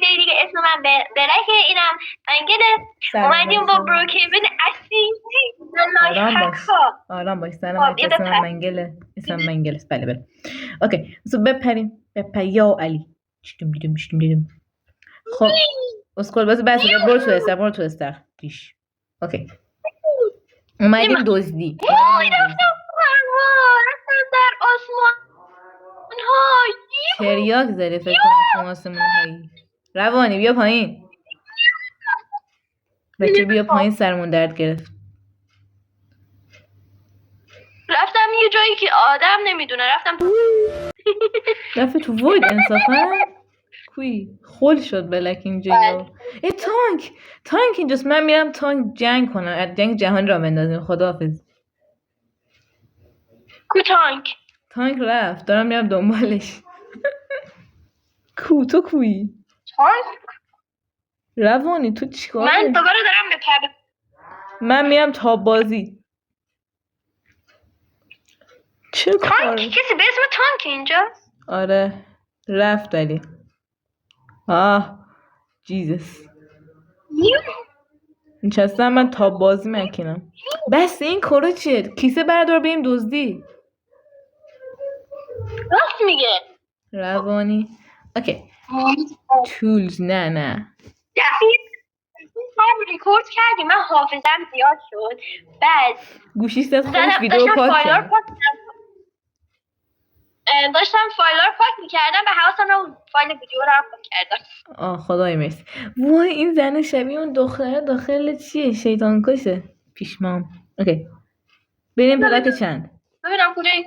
فهمیده دیگه اسم من برکه، اینم منگله. اومدیم با بروکیبن اصیلی. آرام باش. سلام اسم من منگله. اسم منگله. بله. اوکی. سو بپریم. یا علی. دیدم. خب اسکول بس برو تو استخر دیش. اوکی. اومدیم دزدی. در آسمان های تریاک زده فکر کنم شما آسمون هایی. روانی بیا پایین. بچه بیا پایین، سرمون درد گرفت. رفتم یه جایی که آدم نمیدونه، رفت تو وید انصافا. کوی خل شد بلک اینجا. ای تانک اینجاست. من میرم تانک جنگ کنم، از جنگ جهان را بندازیم. خداحافظ. کو تانک رفت، دارم میرم دنبالش. تو کوی تانک روانی تو چیکار؟ من دوباره دارم بپرم. من میرم تاب بازی. چه کار؟ کسی به اسم تانک اینجاست؟ آره رفت ولی جیزس نشستم من تاب بازی مکنم. بس این کارو چیه؟ کیسه بردار بریم دزدی. راست میگه روانی. اوکی. تولز نه هم ریکورد کردی، من حافظم زیاد شد. بعد گوشیستت خودش ویدیو پاک کرد. داشتم فایل رو پاک میکردم و حواسم اون فایل ویدیو رو هم پاک کردم. خدای مرسی. وای این زن شبیه اون دختره داخل چیه؟ شیطان کشه. پیشمام. اوکی بریم پلاک چند. ببینم کجایی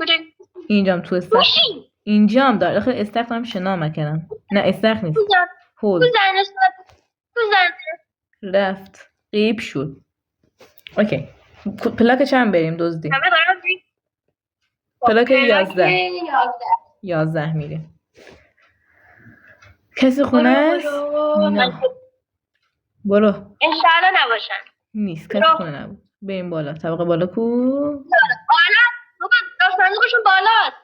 اینجام تو استخر. اینجام داخل استخر هم شنا مکنم. نه استخر نیست. تو زن رفت غیب شد. اوکی پلاک چند بریم دزدی؟ همه دارم پلاک 11 میریم. کسی خونه است؟ نه برو. انشالله نباشن. نیست کسی خونه نبود. بریم بالا. طبقه بالا کو؟ بالا صندوقشون بالاست.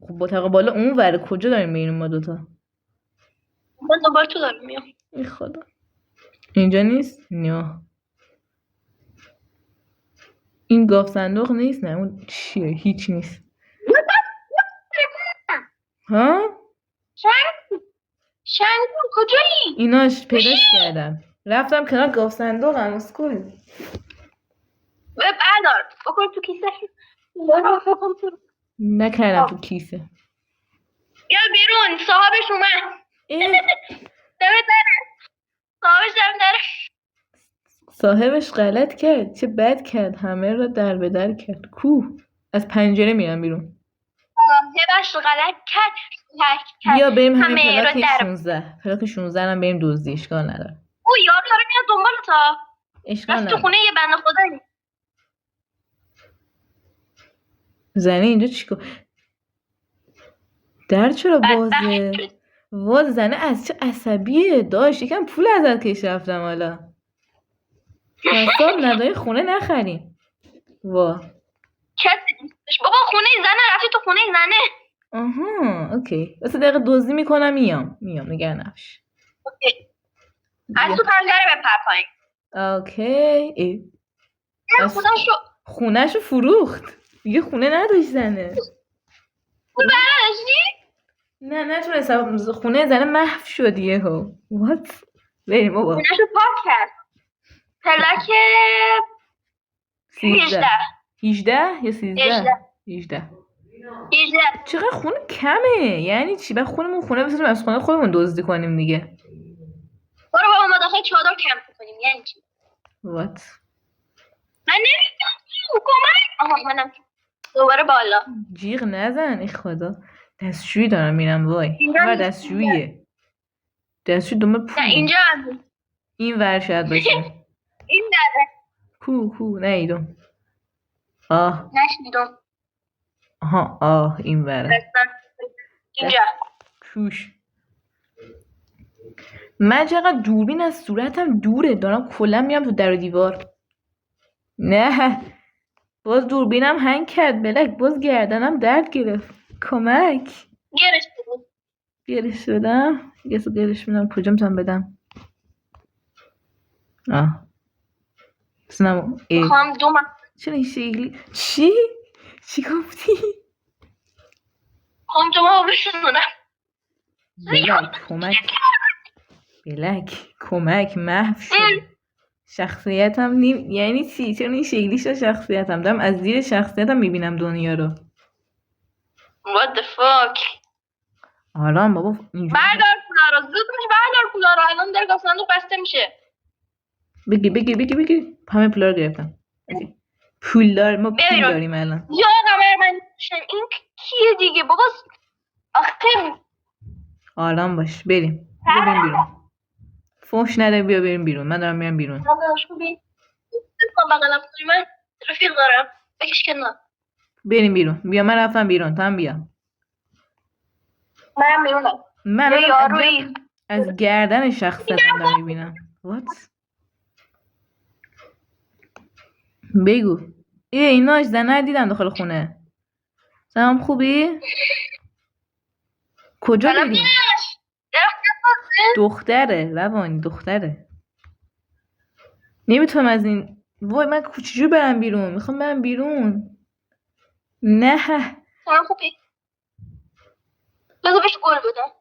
خب با طبقه بالا اون وره کجا داریم میریم ما دوتا؟ من دوباره تو دارم میام. ای خدا اینجا نیست؟ نه این گاف صندوق نیست. نه اون چیه؟ هیچ نیست. ها؟ شنگون کجایی؟ ایناش پیداش کردم. رفتم کنار گاف صندوق هم اسکول. بردار بکن تو کیسه. نکردم تو کیسه. یا بیرون صاحبش اومد. صاحبش غلط کرد. چه بد کرد. همه رو در به در کرد. از پنجره میرم بیرون. صاحبش غلط کرد. بیا بریم همین پلاک 16. پلاک 16 هم بریم دزدی. اشکال نداره. او یارو داره میاد دنبال تا. اشکال نداره. تو خونه یه بنده خدایی. زنه اینجا چیکار؟ در چرا بازه؟ واز زنه از چه عصبیه. داشت یکم پول ازت کش رفتم حالا. حساب نداری خونه نخریم. وا بابا خونه زنه رفتی تو خونه زنه. اوکی بس دقیقه دزدی میکنم میام نگه نباش. اوکی از تو پنجره بپر پایین. اوکی خونه‌شو فروخت دیگه. خونه نداشت زنه. پول برداشتی؟ نه نتونستم. خونه زنه محو شد یهو. وات بریم بابا. خونه‌شو پاک کرد. پلاک 18 یا 13؟ 18. چقدر خونه کمه. یعنی چی؟ بعد خونه بسازیم از خونه خودمون دزدی کنیم دیگه. برو بابا ما داخل چادر کمپ کنیم. یعنی چی؟ وات من نمیدونم. کمک. منم دوباره بالا. جیغ نزن. ای خدا دستشویی دارم میرم. وای دستشوییه. دستشویی دومه پول. نه اینجا هم. این ور شاید باشه. این داره. کو نیدم. نشنیدم. این وره. اینجا کوش. من چقدر دوربین از صورتم دوره. دارم کلا میام تو در و دیوار. نه باز دوربینم هنگ کرد بلک. باز گردنم درد گرفت. کمک. گرفت بود. گرش بدم یه سو گرش بدم کجا میتونم بدم سنم میخوام دو چرا این شکلی چی گفتی؟ میخوام دو بشونم. بلک کمک محو شد شخصیتم نیم یعنی چی؟ چرا این شکلی شد شخصیتم دارم از زیر شخصیتم میبینم دنیا رو. What the fuck. آرام بابا بردار پولا رو زود میشه بردار پولا رو الان در گاف صندوق بسته میشه. بگی همه پولا رو گرفتم. پولدار ما پول داریم الان. یا من این کیه دیگه بابا آخه آرام باش بریم بیرون فوش نده بیا بریم بیرون من دارم میرم بیرون. من رفیق دارم بکش کنار بریم بیرون بیا من رفتم بیرون تو هم بیا. من بیرونم من از گردن شخصیتم دارم میبینم. What؟ بگو ایناش زنه دیدم داخل خونه. سلام خوبی؟ کجا دیدی؟ دختره روانی دختره نمیتونم از این وای من چجوری برم بیرون میخوام برم بیرون نه سلام خوبی بذار بهش گل بدم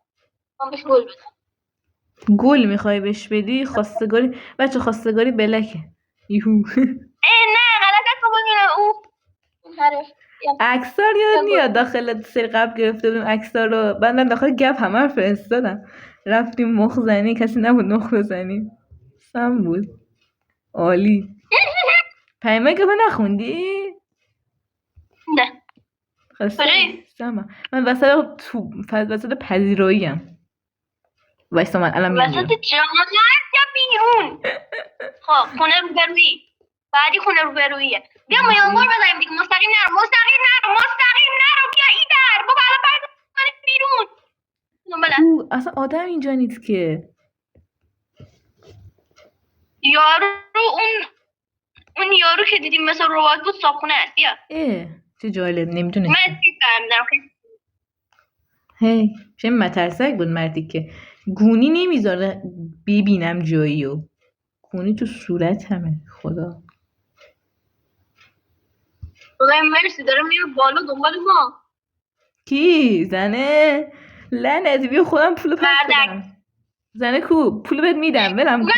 من بهش گل بدم گل میخوای بهش بدی خواستگاری بچه خواستگاری بلکه یهو نه غلط است ببینم اون حرف اکثر یاد میاد داخل سری قبل گرفته بودیم اکثر رو بعد داخل گپ همه رو فرستادم رفتیم مخ زنی کسی نبود نخ بزنیم سم بود عالی پیامه که نخوندی؟ نه من وسط پذیراییم وایسا من الان میام وسط جهان یا بیرون خب خونه روبرویی بعدی خونه روبروییه بیا مایانگور بزنیم دیگه مستقیم نرو بیا این در بابا الان باید بیرون اصلا آدم اینجا نیست که یارو اون یارو که دیدیم مثل ربات بود صابخونه است بیا چه جالب نمیدونستم من اسکیپ هی چه مترسک بود مردی که گونی نمیذاره ببینم جاییو گونی تو صورت همه خدا مرسی داره میره بالا دنبال ما کی زنه لعنتی بیا خودم پولو پس بدم زنه کو پولو بهت میدم ولم کن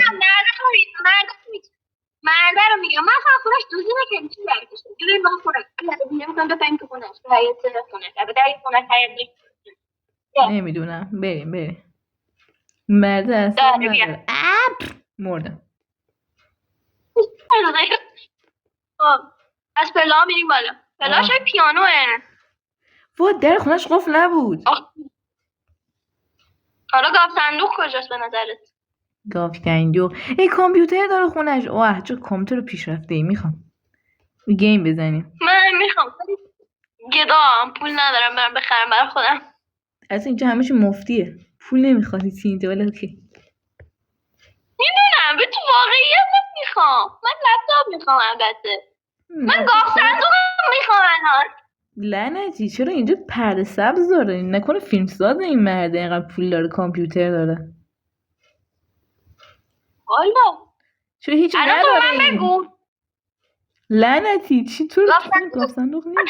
مرده رو میگم من خواهم خونش دوزی نکنیم چی برکش بگیریم بخواه خونش نمیکنم بفهمیم تو خونش به حیات خونش به در خونش حیات نمیدونم بریم مرده اصلا نداره مردم از پلا میریم بالا پلاش های پیانوه در خونش قفل نبود حالا گاف صندوق کجاست به نظرت؟ گاف صندوق کامپیوتر داره خونش چه کامپیوتر پیشرفته ای میخوام گیم بزنیم من میخوام گدام پول ندارم برم بخرم برای خودم اصلا اینجا همه مفتیه پول نمیخوادی چی اینجا ولی اوکی میدونم به تو واقعیت نمیخوام من لپتاپ میخوام البته من گاف صندوق میخوام الان لعنتی چرا اینجا پرده سبز داره نکنه فیلم ساز این مرده اینقدر پول داره کامپیوتر داره والا چرا هیچ نداره این لعنتی چی تو گاف صندوق نیست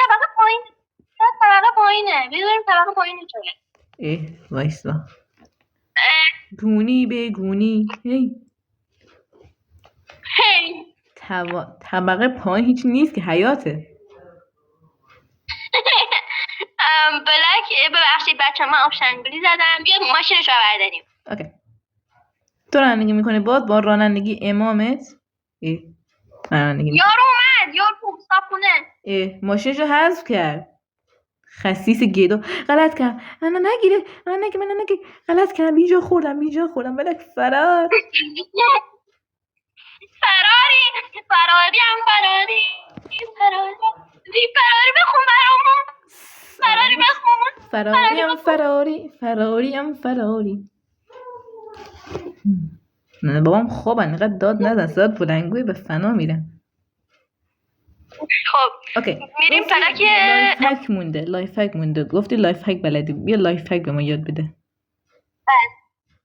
طبقه پایینه بذاریم طبقه پایینه چونه وایسا گونی به گونی هی طبقه پایین هیچ نیست که حیاته بلک ببخشید بچه من آبشنگولی زدم بیاد ماشینش رو برداریم اوکی تو رانندگی میکنه با رانندگی امامت یارو اومد یارو صابخونه ماشینشو حذف کرد خسیس گدو غلط کرد من نگیره غلط کردم بیجا خوردم بلک فرار فراری بخون برامون فراری نه بابام خوابن اینقدر داد نزن صدات بلنگوی به فنا میرن خب اوکی میریم فلک لایف هک مونده گفتی لایف هک بلدی بیا لایف هک به ما یاد بده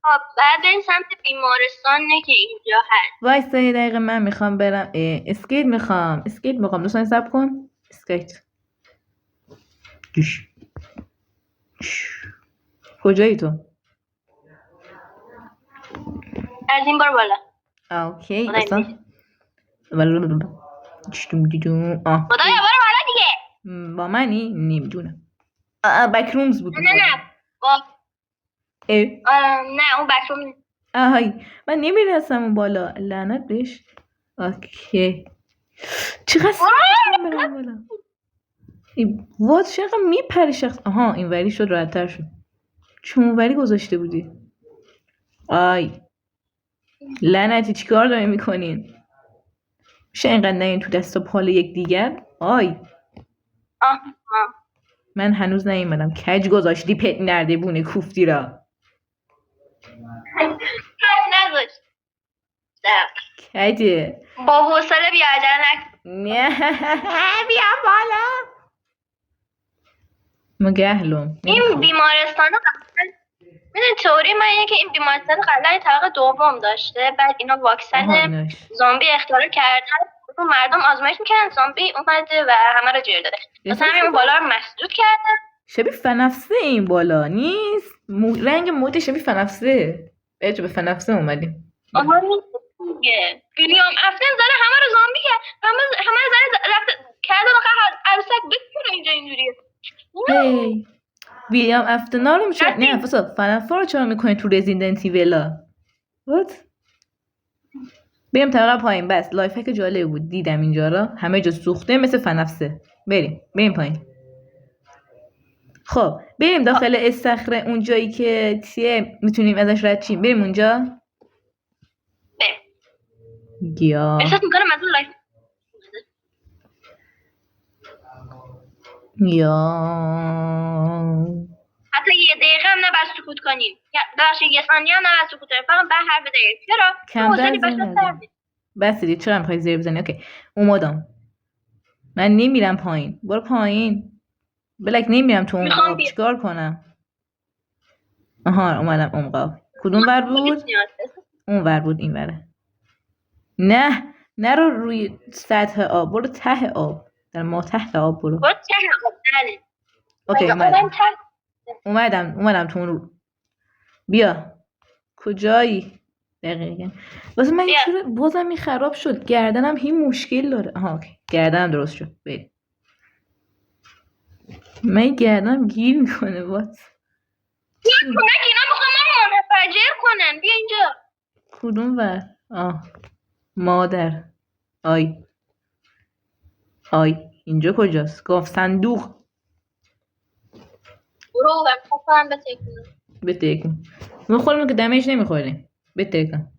خب بعد بریم سمت بیمارستانه که اینجا هست. وایسا یه دقیقه من میخوام برم اسکیت میخوام دوستان صبر کن. اسکیت دوش. کجایی تو؟ از این بار بالا. اوکی خدای اصلا می‌دونه. آه خدایا برو بالا دیگه. با منی؟ نمیدونم بکرومز بود نه با نه اون بکروم نیست. آهای من نمیرسم اون بالا لعنت بهش. اوکی چقدر سختم برم بالا. وات چقدر میپری شخص. آها این وری شد راحت‌تر شد. چون اون وری گذاشته بودی. آی لعنتی چیکار دارین میکنین؟ میشه اینقدر نین تو دست و پال یک دیگر؟ آی آه. من هنوز نیومدم. کج گذاشتی پت نرده بونه کوفتی را. نذاشت. کجه با حوصله بیا عجله نکن. نه بیا بالا مگهلم این بیمارستان میدونی تئوری من اینه که این بیمارستان قبلا طبقه دوم داشته، بعد اینا واکسن زامبی اختراع کردن، مردم آزمایش میکردن، زامبی اومده و همه رو جر داده. مثلا همین بالا رو مسدود کردن. شبیه فنفسه این بالا نیست؟ رنگ مود شبیه فنفسه. به فنفسه اومدیم. آها دیگه ویلیام افتن زده همه رو زامبی کرد، همه زده رفت کرده بخواه عروسک بکنه اینجا اینجوریه. هی ویلیام افتنا رو میشه نه فنفا رو چرا میکنی تو رزیدنت ایویلا؟ وات؟ بریم طبقه پایین. بس لایف هک جالب بود دیدم اینجا را همه جا سوخته مثل فنفسه. بریم پایین. خب بریم داخل استخر اون جایی که چیه میتونیم ازش رد چیم. بریم اونجا. گیا احساس میکنم از اون لایف حتی یه دقیقه هم نباید سکوت کنیم. ببخشید یه ثانیه هم نباید سکوت کنیم. فقط به حرف دقیقه. چرا؟ کمتر بس دیدی چرا میخوای زیر بزنی؟ اوکی اومدم. من نمیرم پایین. برو پایین. بلک نمیرم تو اون قاب. چیکار کنم؟ آها اومدم اون قاب. کدوم ور بود؟ اون ور بود این وره. نه نرو روی سطح آب. برو ته آب. در ما ته آب برو. برو ته آب. اوکی اومدم تو اون رو. بیا کجایی؟ دقیقا واسه من چرا بازم این خراب شد؟ گردنم این مشکل داره. آها اوکی گردنم درست شد. بریم. من گردنم گیر میکنه وات. اینا میخوام من منفجر کنن. بیا اینجا. کدوم ور؟ مادر آی اینجا کجاست؟ گاف صندوق. برو بخوام بتکن ما خودمون که دمیج نمیخوریم. بتکن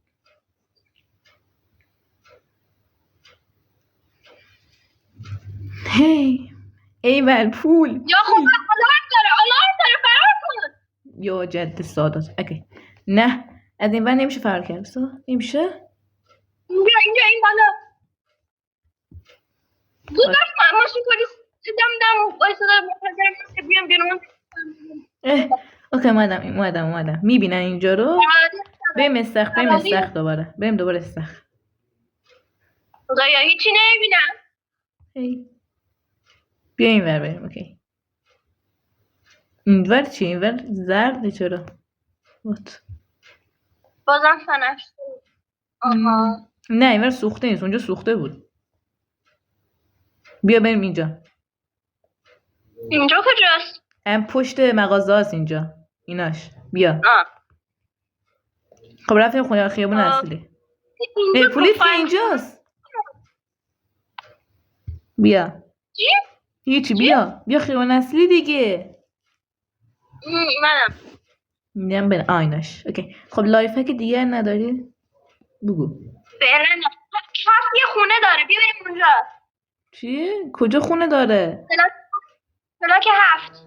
هی ایول پول. یا خب آلارم داره فرار کن. یا جد سادات. اوکی نه از این ور نمیشه فرار کرد. نمیشه اینجا این بالا زود ماشین پلیس دم وایساده منتظرم بیام بیرون. اوکی اومدم. میبینن اینجا رو. بریم استخر دوباره. بریم دوباره استخر. خدایا هیچی نمیبینم. بیا این ور بریم. اوکی این ور چی؟ این ور زرده چرا؟ وات بازم فنفسه. آها نه این ور سوخته نیست. اونجا سوخته بود. بیا بریم اینجا کجاست؟ پشت مغازه هست اینجا. ایناش بیا. خب رفتیم خیابون اصلی. پلیس اینجاست. بیا هیچی بیا خیابون اصلی دیگه. منم برم آیناش. اوکی خب لایف هک دیگر نداری؟ بگو. فعلا کف یه خونه داره. بیا بریم اونجا. چی؟ کجا خونه داره؟ بلاک 7.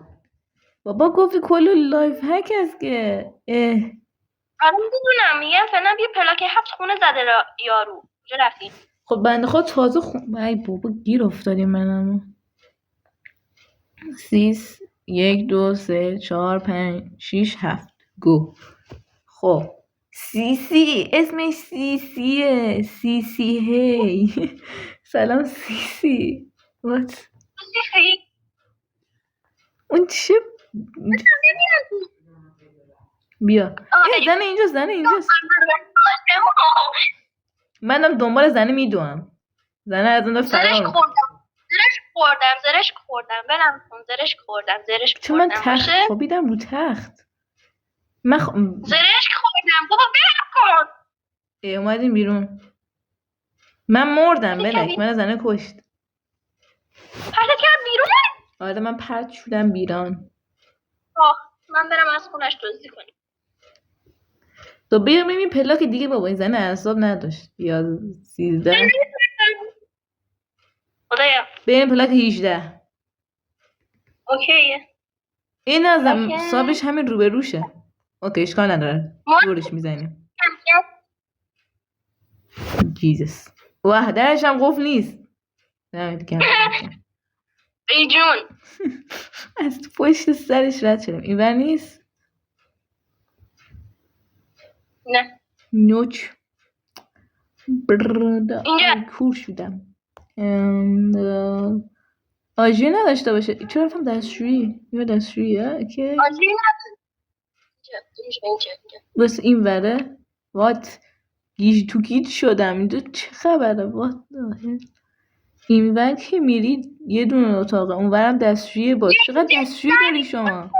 بابا گفتی کل لایف هک هست که. آره میدونم میگم فعلا بیا پلاک 7 خونه زده یارو. کجا رفتیم؟ خب بنده خود تازه ای بابا گیر افتادیم منم. 6 1 2 3 4 5 6 7 گو. خب خب سیسی اسمش سیسیه. سیسی هی سلام سیسی. وات اون چه بیا زن اینجاست زن اینجاست. منم دنبال زنه میدوم. زنه از اون زرش فرار خوردم برم کن. زرش چون من خوردم تخت باشه. خوابیدم رو تخت. زرش خوردم بابا برم کن. اومدیم بیرون. من مردم بلک. من زنه کشت. پرتت کرد بیرون. آره من پرت شدم بیرون. من برم از خونش دزدی کنیم. تو بیا ببین پلاک دیگه بابا. این زنه اعصاب نداشت. یا 13 خدایا بریم پلاک 18. اوکیه. این از صابش همین روبروشه. اوکی اشکال نداره دورش میزنیم. جیزس واه درش هم قفل نیست. ای جون از تو پشت سرش رد شدم. این بر نیست. نه نوچ برده اینجا. کور شدم. آجیه نداشته باشه. چرا رفتم دستشویی؟ یا دستشوییه؟ اوکی آجی اینجا. بس این وره وات گیج تو گیج شدم. اینجا چه خبره؟ وات این ور که میرید یه دونه اتاقه اون ورم دستشویی باز. چقدر دستشویی داری شما؟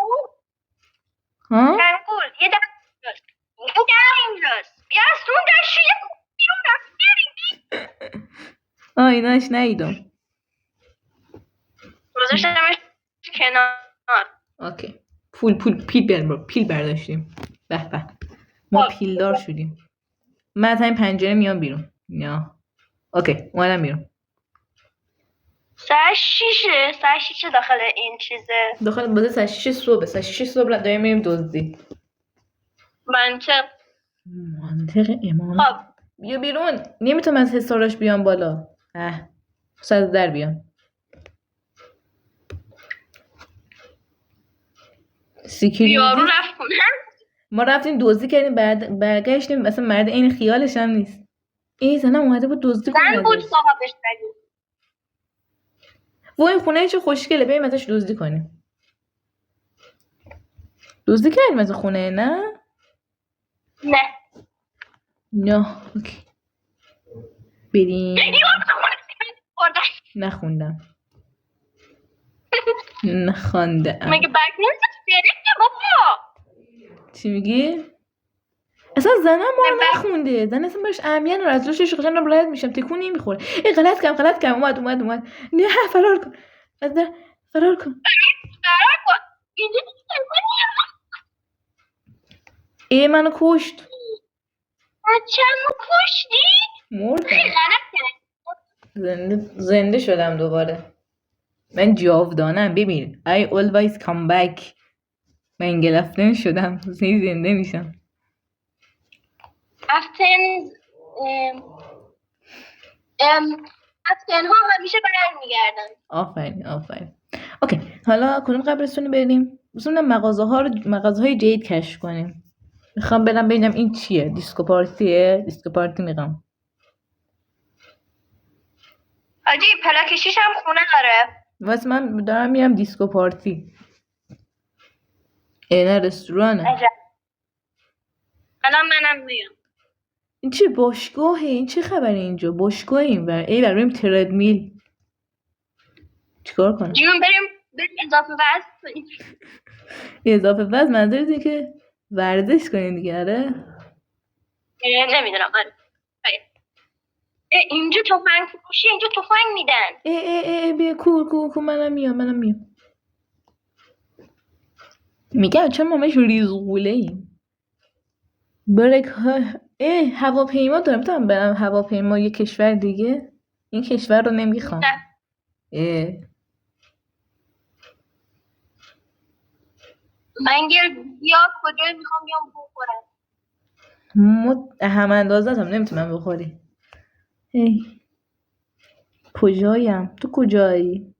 ها؟ کنکول یه در اینجاست. این در اینجاست. بیا از اون دستشویی بیرون رفت. ایناش نیدم. گذاشتمش کنار. اوکی پیل برداشتیم. به به ما پیلدار شدیم. من از همین پنجره میام بیرون. نه اوکی اومدم بیرون. ساعت 6 داخل این چیزه. داخل بازه ساعت 6 صبح. ساعت 6 صبح داریم میریم دزدی. منطق امام. خب بیا بیرون. نمیتونم از حساراش بیام بالا. ساعت در بیام. یارو رفت کنه. ما رفتیم دزدی کردیم برگشتیم مثلا مرد این خیالش هم نیست. این زنم اومده بود دزدی کنه. زن بود صاحبش نگید. وای خونه چه خوشگله. بریم ازش دزدی کنیم. دزدی کردیم از خونه نه؟ نه اوکی بریم. نخوندم نخوندم. مگه بک نمیشه بابا؟ چی میگی؟ اصلا زنم ما رو نخونده. زن اصلا برش اهمیت رو از روش قشنگ رد میشم تکون نمیخوره. غلط کردم اومد نه فرار کن از در فرار کن. منو کشت. بچه‌مو کشتی؟ مردم. زنده شدم دوباره. من جاودانم. ببین I always come back. من گرفتن شدم. زنده میشم. افسن ها همیشه برمیگردن. آفرین. اوکی حالا کدوم قبرستونی بریم؟ بسونم مغازه های جدید کشف کنیم. میخوام برم ببینم این چیه. دیسکو پارتی میخوام. حاجی پلاکشیش هم خونه داره. واسه من دارم میرم دیسکو پارتی. نه رستورانه. منم میام. این چه باشگاهه؟ این چه خبره اینجا؟ باشگاه اینور. بریم تردمیل. چیکار کنم؟ جون بریم اضافه وزن کنیم. اضافه وزن منظورت اینه که ورزش کنیم دیگه؟ آره نمیدونم. آره اینجا تفنگ فروشی. اینجا تفنگ میدن. بیا کو منم میام. میگم چون ما مش ریزغوله ایم. هواپیما دارم. میتونم برم هواپیما یه کشور دیگه. این کشور رو نمیخوام. من یا کجا میخوام بیام بخورم. هم اندازت هم نمیتونم بخوری. کجایم؟ تو کجایی؟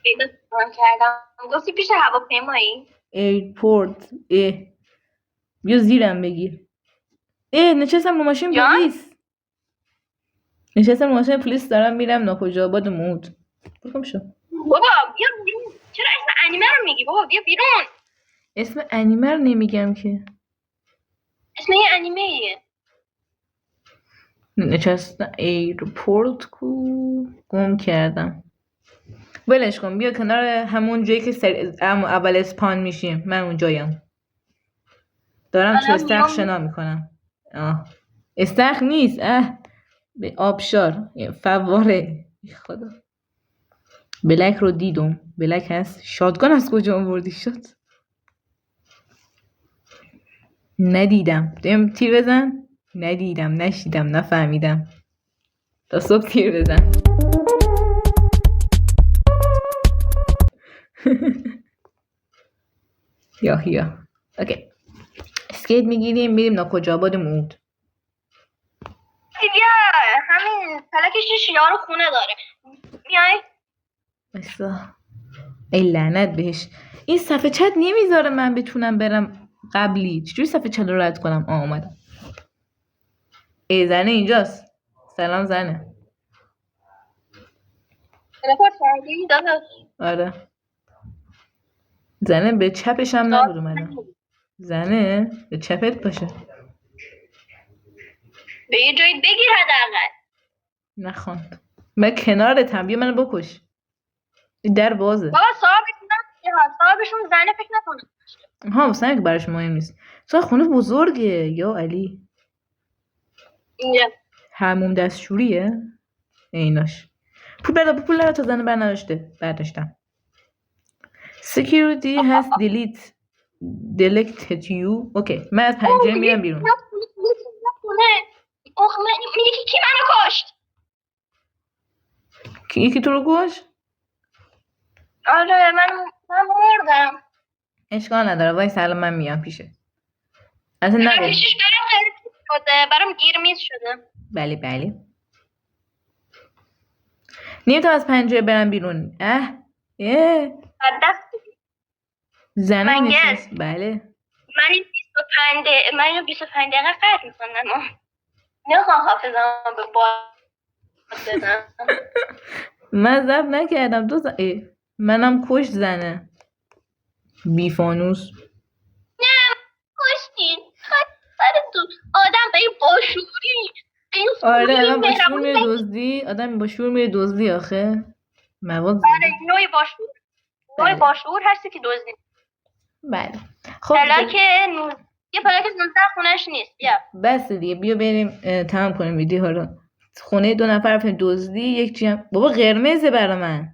پیدا کردم. گفتی پیش هواپیمایی؟ ایرپورت. بیا زیرم بگیر. نشستم رو ماشین جان؟ پلیس. نشستم رو ماشین پلیس دارم میرم ناکجا آباد مود. بگم شو. بابا بیا بیرون. چرا اسم انیمه رو میگی بابا؟ بیا بیرون. اسم انیمه رو نمیگم که. اسم یه انیمه ایه. نشستم ایرپورت کو گم کردم. ولش کن بیا کنار همون جایی که اول اسپان میشیم. من اونجایم. دارم تو استخر شنا میکنم. استخر نیست. به آبشار فواره. خدا بلک رو دیدم. بلک هست. شاتگان از کجا آوردی شد؟ ندیدم. دیم تیر بزن. ندیدم نشیدم نفهمیدم. تا صبح تیر بزن. یا اوکی. اسکیت میگیریم میریم ناکجا آباد مود. بیا همین فلکش شیار رو خونه داره. میای؟ بسا ای لعنت بهش. این صفحه چت نمیذاره من بتونم برم قبلی. چجوری صفحه چت رو رد کنم؟ اومدم. ای زنه اینجاست. سلام زنه. تلپورت کردی داداش؟ آره زنه به چپش هم نبود اومدم. زنه به چپت باشه. به یه جایی بگیر حداقل. نخواند. من کنارتم. بیا منو بکش. این در بازه. بابا صاحبشون زنه فکر نکنه. ها واسه که براش مهم نیست. تو خونه بزرگه یا علی. اینجا حموم دستشوریه. ایناش پول تا زنه بر نداشته. برداشتم. Security has deleted you. اوکی من از پنجره میرم بیرون. اوه من یکی کی منو کشت؟ یکی تو رو کشت؟ آره من مردم. اشکال نداره وای سلام من میام پیشه. اصلا نگو. پیشش برام گیرمیز شده. بله نمیتونم از پنجره برم بیرون. زنه نشست. بله من اینو 25 دقیقه قطع میکنم. نخوام حافظم به باد بدم. من ضبط نکردم. منم کشت زنه بیفانوس. نه کشتین سر تو آدم به این باشوری. آره آدم با شور میره دزدی. آدم با شور میره دزدی آخه مواد آره نوعی باشور هستی که دزدی. بله خب یه پلاک 19 خونش نیست. بس دیگه بیا بریم تمام کنیم ویدیو رو. خونه 2 نفر رفتیم دزدی. یک چی هم بابا قرمزه برا من.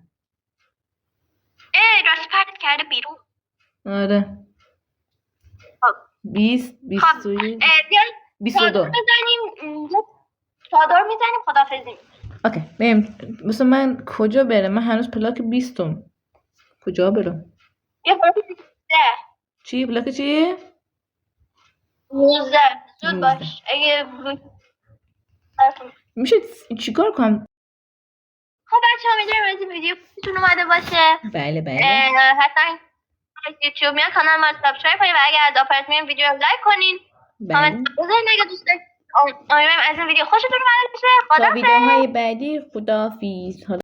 راست پرت کرده بیرون. آره 20 21 22 بزنیم چادر میزنیم خدافظی. اوکی بریم. مثلا من کجا برم؟ من هنوز پلاک 20م. کجا برم؟ یه پلاک 19. چی پلاک چی؟ 19 زود باش. اگه میشه چیکار کنم؟ خب بچه‌ها امیدوارم از این ویدیو خوشتون اومده باشه. بله حتما یوتیوب میاد کانال ما سابسکرایب کنید و اگه از آفرت میاد ویدیو رو لایک کنین. کامنت بذارین اگه دوست دارید. امیدوارم از این ویدیو خوشتون اومده باشه. تا ویدیوهای بعدی خداحافظ.